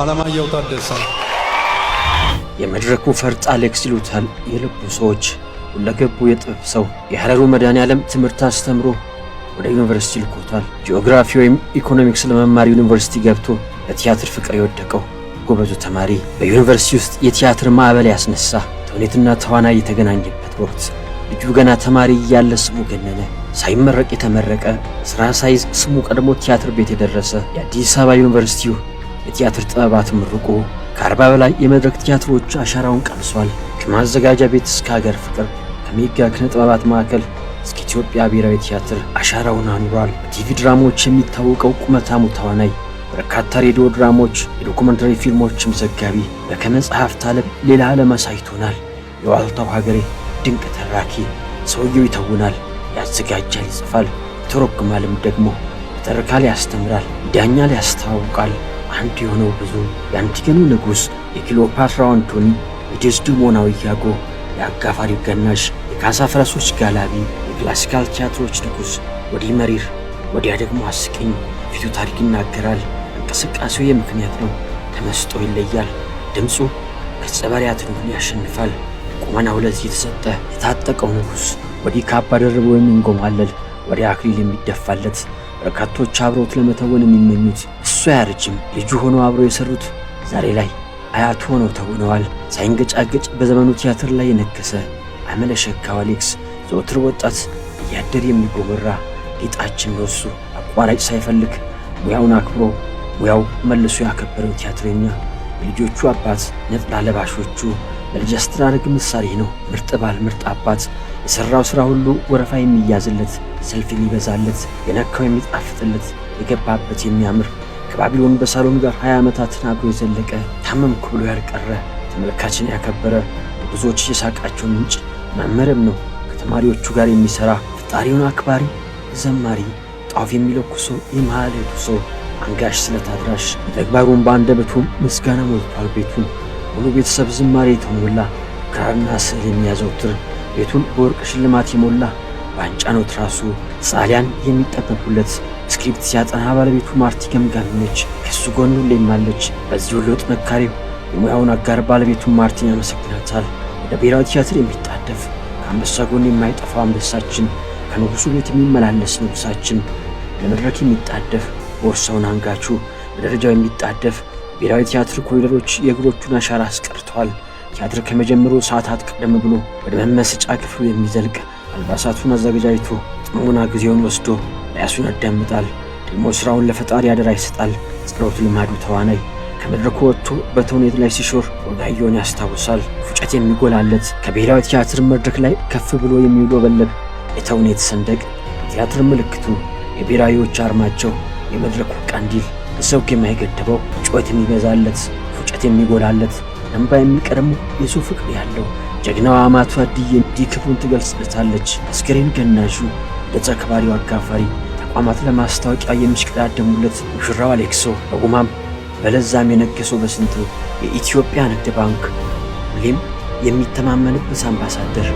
አለማየሁ ታደሰ የመድረኩ ፈርጥ አሌክስ ይሉታል የልቡ ሰዎች። ሁለገቡ የጥበብ ሰው የሐረሩ መድኃኔዓለም ትምህርት አስተምሮ ወደ ዩኒቨርሲቲ ልኮታል። ጂኦግራፊ ወይም ኢኮኖሚክስ ለመማር ዩኒቨርሲቲ ገብቶ ለቲያትር ፍቅር የወደቀው ጎበዙ ተማሪ በዩኒቨርሲቲ ውስጥ የቲያትር ማዕበል ያስነሳ ተውኔትና ተዋናይ የተገናኘበት ወቅት ልጁ ገና ተማሪ እያለ ስሙ ገነነ። ሳይመረቅ የተመረቀ ስራ ሳይዝ ስሙ ቀድሞ ቲያትር ቤት የደረሰ የአዲስ አበባ ዩኒቨርሲቲው የቲያትር ጥበባት ምሩቁ ከ40 በላይ የመድረክ ቲያትሮች አሻራውን ቀምሷል። ከማዘጋጃ ቤት እስከ ሀገር ፍቅር፣ ከሜጋ ኪነ ጥበባት ማዕከል እስከ ኢትዮጵያ ብሔራዊ ቲያትር አሻራውን አኑሯል። በቲቪ ድራማዎች የሚታወቀው ቁመታሙ ተዋናይ፣ በርካታ ሬዲዮ ድራማዎች፣ የዶኩመንታሪ ፊልሞችም ዘጋቢ፣ በከመጽሐፍት ዓለም ሌላ ዓለም አሳይቶናል። የዋልታው ሀገሬ ድንቅ ተራኪ ሰውየው ይተውናል፣ ያዘጋጃል፣ ይጽፋል፣ ይተረጉማልም ደግሞ ይተርካል፣ ያስተምራል፣ ይዳኛል፣ ያስተዋውቃል። አንድ የሆነው ብዙ የአንቲገኑ ንጉሥ፣ የክሊዮፓትራው አንቶኒ፣ የዴዝዲሞናው ኢያጎ፣ የአጋፋሪው ገናሽ፣ የካሳ ፈረሶች ጋላቢ፣ የክላሲካል ቲያትሮች ንጉሥ፣ ወዲህ መሪር ወዲያ ደግሞ አስቂኝ። ፊቱ ታሪክ ይናገራል፣ እንቅስቃሴው የምክንያት ነው። ተመስጦ ይለያል፣ ድምፁ ገጸ ባህሪያትን ሁሉ ያሸንፋል። ቁመናው ለዚህ የተሰጠ የታጠቀው ንጉሥ ወዲህ ካባ ደርቦ የሚንጎማለል፣ ወዲያ አክሊል የሚደፋለት፣ በርካቶች አብረውት ለመተወን የሚመኙት እሱ አያረጅም። ልጁ ሆነው አብረው የሰሩት ዛሬ ላይ አያቱ ሆነው ተውነዋል። ሳይንገጫገጭ በዘመኑ ቲያትር ላይ የነገሰ አመለሸካው አሌክስ ዘወትር ወጣት እያደር የሚጎመራ ጌጣችን ነው እሱ። አቋራጭ ሳይፈልግ ሙያውን አክብሮ ሙያው መልሶ ያከበረው ቲያትረኛ፣ የልጆቹ አባት፣ ነጥላ ለባሾቹ ለልጅ አስተዳደግ ምሳሌ ነው። ምርጥ ባል፣ ምርጥ አባት፣ የሠራው ሥራ ሁሉ ወረፋ የሚያዝለት፣ ሰልፍ የሚበዛለት፣ የነካው የሚጣፍጥለት፣ የገባበት የሚያምር ከባቢሎን በሳሎን ጋር 20 ዓመታትን አብሮ የዘለቀ ታመምኩ ብሎ ያልቀረ ተመልካችን ያከበረ ብዙዎች የሳቃቸው ምንጭ መምህርም ነው። ከተማሪዎቹ ጋር የሚሠራ ፈጣሪውን አክባሪ ዘማሪ፣ ጧፍ የሚለኩሶ የማህሌቱ ሰው፣ አንጋሽ ስለት አድራሽ፣ ተግባሩን በአንደበቱ ምስጋና ሞልቷል ቤቱን። ሙሉ ቤተሰብ ዝማሬ የተሞላ ክራርና ስዕል የሚያዘውትር ቤቱን በወርቅ ሽልማት የሞላ ባንጫ ነው ትራሱ። ሰዓሊያን የሚጠበቡለት ስክሪፕት ሲያጠና ባለቤቱ ማርቲ ገምጋሚ ነች፣ ከሱ ጎን ሁሌም አለች። በዚህ ሁሉ ጥንካሬው የሙያውን አጋር ባለቤቱን ማርቲን ያመሰግናታል። ወደ ብሔራዊ ቲያትር የሚጣደፍ ከአንበሳ ጎን የማይጠፋው አንበሳችን፣ ከንጉሱ ቤት የሚመላለስ ንጉሳችን፣ ለመድረክ የሚጣደፍ ቦርሳውን አንጋቹ፣ በደረጃው የሚጣደፍ ብሔራዊ ቲያትር ኮሪደሮች የእግሮቹን አሻራ አስቀርተዋል። ቲያትር ከመጀመሩ ሰዓታት ቀደም ብሎ ወደ መመሰጫ ክፍሉ የሚዘልቅ አልባሳቱን አዘገጃጅቶ ጥሞና ጊዜውን ወስዶ ራሱን ያዳምጣል። ደግሞ ስራውን ለፈጣሪ አደራ ይሰጣል። ጸሎት ልማዱ ተዋናይ ከመድረኩ ወጥቶ በተውኔት ላይ ሲሾር ወጋየሁን ያስታውሳል። ፉጨት የሚጎላለት ከብሔራዊ ቲያትር መድረክ ላይ ከፍ ብሎ የሚውለበለብ የተውኔት ሰንደቅ፣ የቲያትር ምልክቱ፣ የብሔራዊዎች አርማቸው፣ የመድረኩ ቀንዲል፣ ሰው የማይገድበው ጩኸት የሚበዛለት ፉጨት የሚጎላለት እንባ የሚቀርሙ የሰው ፍቅር ያለው ጀግናዋ አማቱ አድዬ እንዲህ ክፉን ትገልጽለታለች። አስከሬን ገናዡ ለተከባሪው አጋፋሪ ተቋማት ለማስታወቂያ የሚሽቀዳደሙለት ሙሽራው አሌክሶ በጉማም በለዛም የነገሰው በስንቱ የኢትዮጵያ ንግድ ባንክ ሁሌም የሚተማመንበት አምባሳደር